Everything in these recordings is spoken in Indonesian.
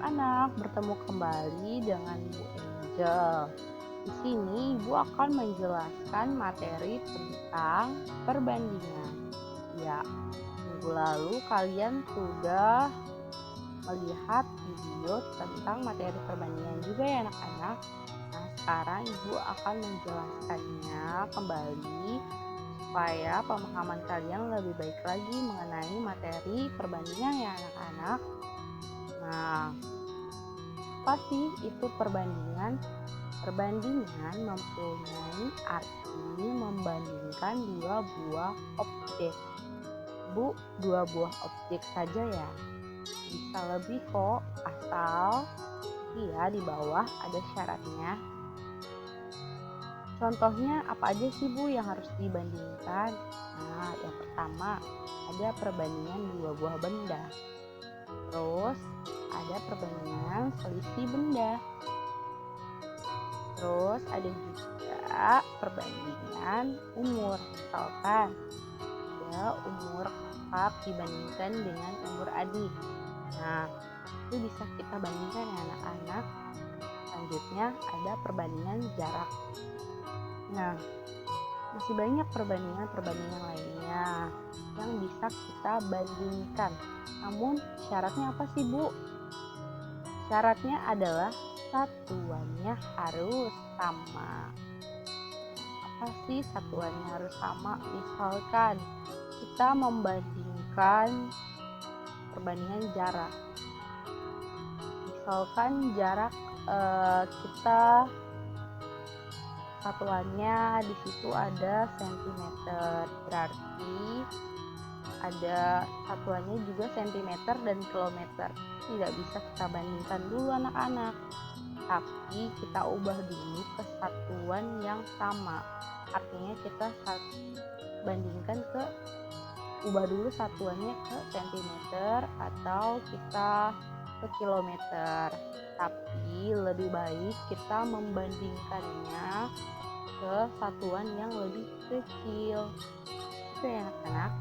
anak-anak, bertemu kembali dengan Bu Angel. Di sini Ibu akan menjelaskan materi tentang perbandingan. Ya, minggu lalu kalian sudah melihat video tentang materi perbandingan juga ya anak-anak. Nah, sekarang Ibu akan menjelaskannya kembali supaya pemahaman kalian lebih baik lagi mengenai materi perbandingan ya anak-anak. Nah, apa sih itu perbandingan? Perbandingan mempunyai arti membandingkan dua buah objek. Bu, dua buah objek saja ya. Bisa lebih kok, asal di bawah ada syaratnya. Contohnya apa aja sih Bu yang harus dibandingkan? Nah, yang pertama ada perbandingan dua buah benda. Terus ada perbandingan selisih benda. Terus ada juga perbandingan umur. Misalkan ada umur kakak dibandingkan dengan umur adik. Nah, itu bisa kita bandingkan ya anak-anak. Selanjutnya ada perbandingan jarak. Nah, masih banyak perbandingan lainnya yang bisa kita bandingkan. Namun syaratnya apa sih Bu? Syaratnya adalah satuannya harus sama. Apa sih satuannya harus sama? Misalkan kita membandingkan perbandingan jarak. Misalkan jarak kita satuannya di situ ada sentimeter, berarti ada satuannya juga sentimeter dan kilometer. Tidak bisa kita bandingkan dulu anak-anak, tapi kita ubah dulu ke satuan yang sama. Artinya kita bandingkan ubah dulu satuannya ke sentimeter atau kita ke kilometer. Tapi lebih baik kita membandingkannya ke satuan yang lebih kecil. Oke anak-anak.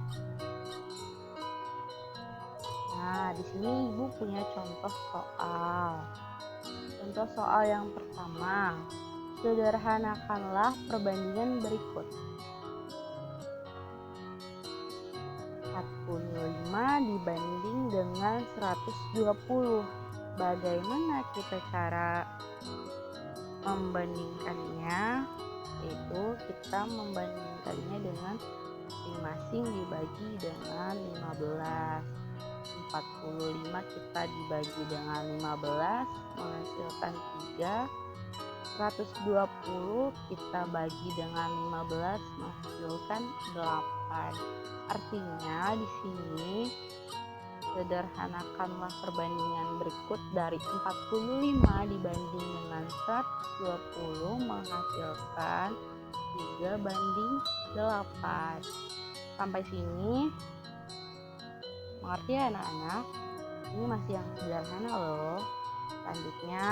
Nah, di sini Ibu punya contoh soal. Contoh soal yang pertama, sederhanakanlah perbandingan berikut. 45 dibanding dengan 120. Bagaimana kita cara membandingkannya? Yaitu kita membandingkannya dengan masing-masing dibagi dengan 15. 45 kita dibagi dengan 15 menghasilkan 3. 120 kita bagi dengan 15 menghasilkan 8. Artinya di sini sederhanakanlah perbandingan berikut dari 45 dibanding dengan 120 menghasilkan 3 banding 8. Sampai sini mengerti ya anak-anak? Ini masih yang sederhana loh. Selanjutnya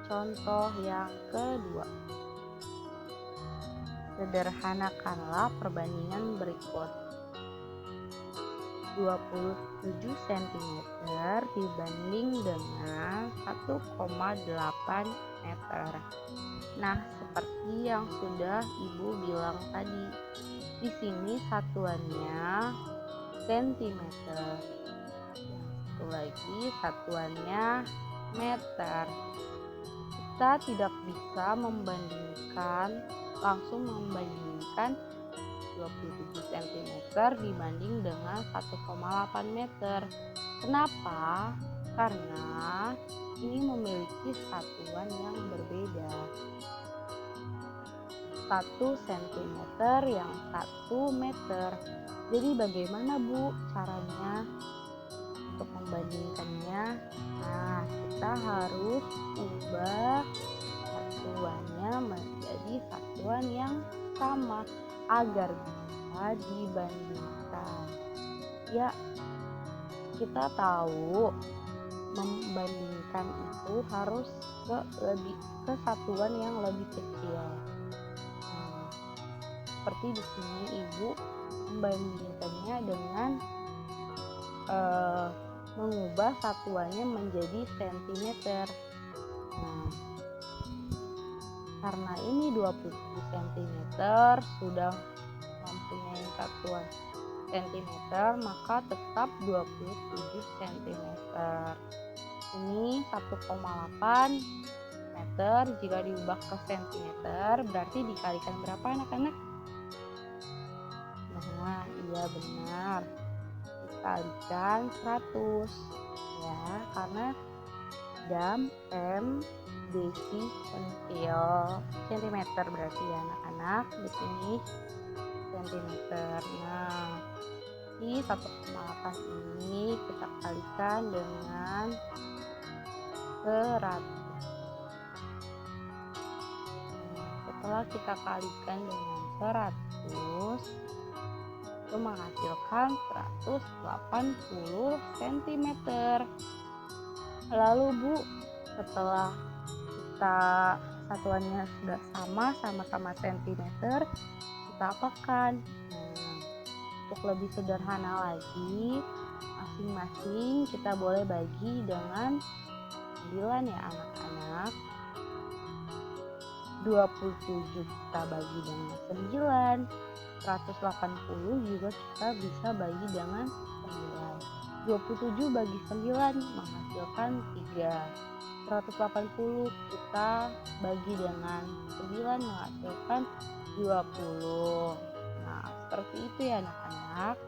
contoh yang kedua. Sederhanakanlah perbandingan berikut. 27 cm dibanding dengan 1,8 meter. Nah, seperti yang sudah Ibu bilang tadi, di sini satuannya sentimeter. Yang satu lagi satuannya meter. Kita tidak bisa langsung membandingkan 27 cm dibanding dengan 1,8 meter. Kenapa? Karena ini memiliki satuan yang berbeda. 1 cm yang 1 meter. Jadi bagaimana Bu caranya untuk membandingkannya? Nah, kita harus ubah satuannya menjadi satuan yang sama agar bisa dibandingkan. Ya, kita tahu membandingkan itu harus ke satuan yang lebih kecil. Seperti di sini Ibu membandingkannya dengan eh, mengubah satuannya menjadi sentimeter. Nah, karena ini 27 cm sudah mempunyai satuan cm, maka tetap 27 cm. Ini 1,8 meter, jika diubah ke cm berarti dikalikan berapa anak-anak? Nah, iya benar, dikalikan 100 ya, karena dam M desi sentimeter berarti ya anak-anak, di sini sentimeter. Nah, di 1,8 ini kita kalikan dengan 100. Setelah kita kalikan dengan 100, itu menghasilkan 180 cm. Lalu Bu, setelah kita satuannya sudah sama-sama centimeter, kita apakan? Untuk lebih sederhana lagi, masing-masing kita boleh bagi dengan 9 ya anak-anak. 27 kita bagi dengan 9, 180 juga kita bisa bagi dengan 9. 27 bagi 9 menghasilkan 3. 180 kita bagi dengan 9 menghasilkan 20. Nah, seperti itu ya anak-anak.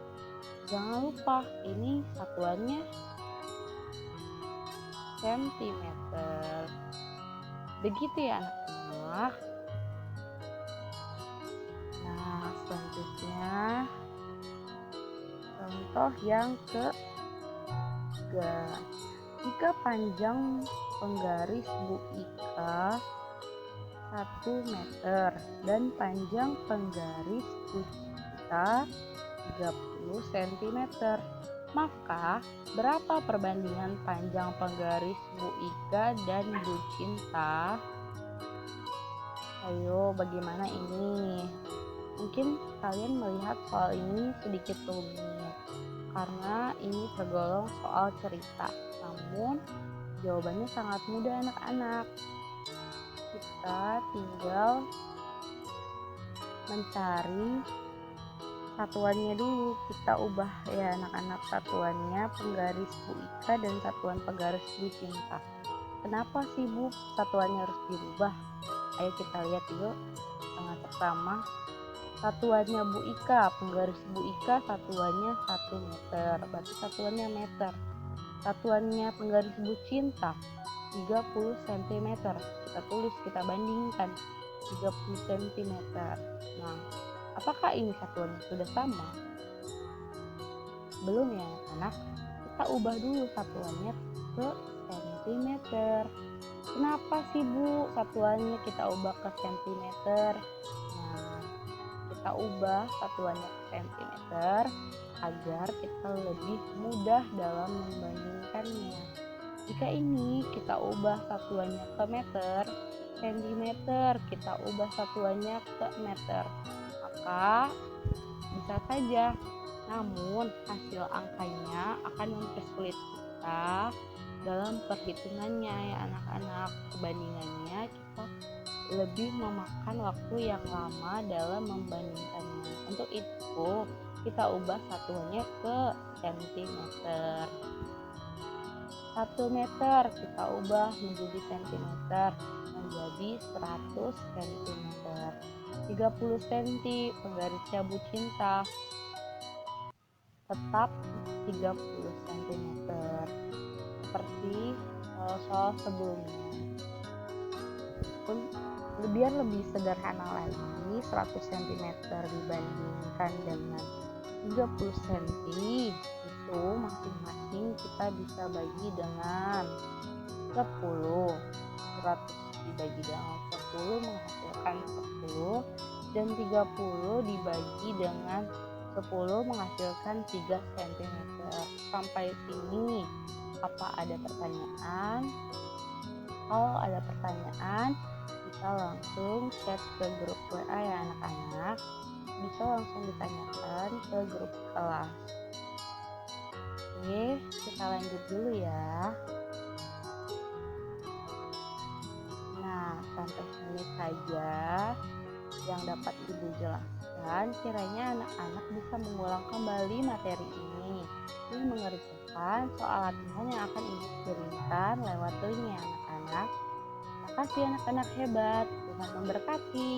Jangan lupa ini satuannya sentimeter. Begitu ya anak-anak. Nah, selanjutnya contoh yang ketiga. Jika panjang penggaris Bu Ika 1 meter dan panjang penggaris Bu Cinta 30 cm, maka berapa perbandingan panjang penggaris Bu Ika dan Bu Cinta? Ayo, bagaimana ini? Mungkin kalian melihat soal ini sedikit rumit karena ini tergolong soal cerita. Namun jawabannya sangat mudah anak-anak. Kita tinggal mencari satuannya dulu. Kita ubah ya anak-anak satuannya penggaris Bu Ika dan satuan penggaris Bu Cinta. Kenapa sih Bu satuannya harus dirubah? Ayo kita lihat yuk. Yang pertama, satuannya Bu Ika, penggaris Bu Ika satuannya 1 meter, berarti satuannya meter. Satuannya penggaris Bu Cinta 30 cm. Kita tulis, kita bandingkan 30 cm. Nah, apakah ini satuannya sudah sama? Belum ya anak-anak. Kita ubah dulu satuannya ke cm. Kenapa sih Bu satuannya kita ubah ke cm? Nah, kita ubah satuannya ke cm agar kita lebih mudah dalam membandingkannya. Jika ini kita ubah satuannya ke meter, sentimeter kita ubah satuannya ke meter, maka bisa saja. Namun hasil angkanya akan mempersulit kita dalam perhitungannya ya anak-anak. Perbandingannya kita lebih memakan waktu yang lama dalam membandingkannya. Untuk itu kita ubah satuannya ke centimeter. 1 meter kita ubah menjadi sentimeter, menjadi 100 cm. 30 cm penggarisnya Bu Cinta tetap 30 cm seperti soal sebelumnya. Pun biar lebih sederhana lagi, 100 cm dibandingkan dengan 30 cm itu masing-masing kita bisa bagi dengan 10. 100 dibagi dengan 10 menghasilkan 10, dan 30 dibagi dengan 10 menghasilkan 3 cm. Sampai sini apa ada pertanyaan? Kalau ada pertanyaan bisa langsung chat ke grup WA ya anak-anak. Bisa langsung ditanyakan ke grup kelas. Oke, kita lanjut dulu ya. Nah, sampai sini saja yang dapat Ibu jelaskan. Kiranya anak-anak bisa mengulang kembali materi ini dan mengerjakan soal latihan yang akan Ibu kirimkan lewat link ya anak-anak. Makasih anak-anak hebat, Tuhan memberkati.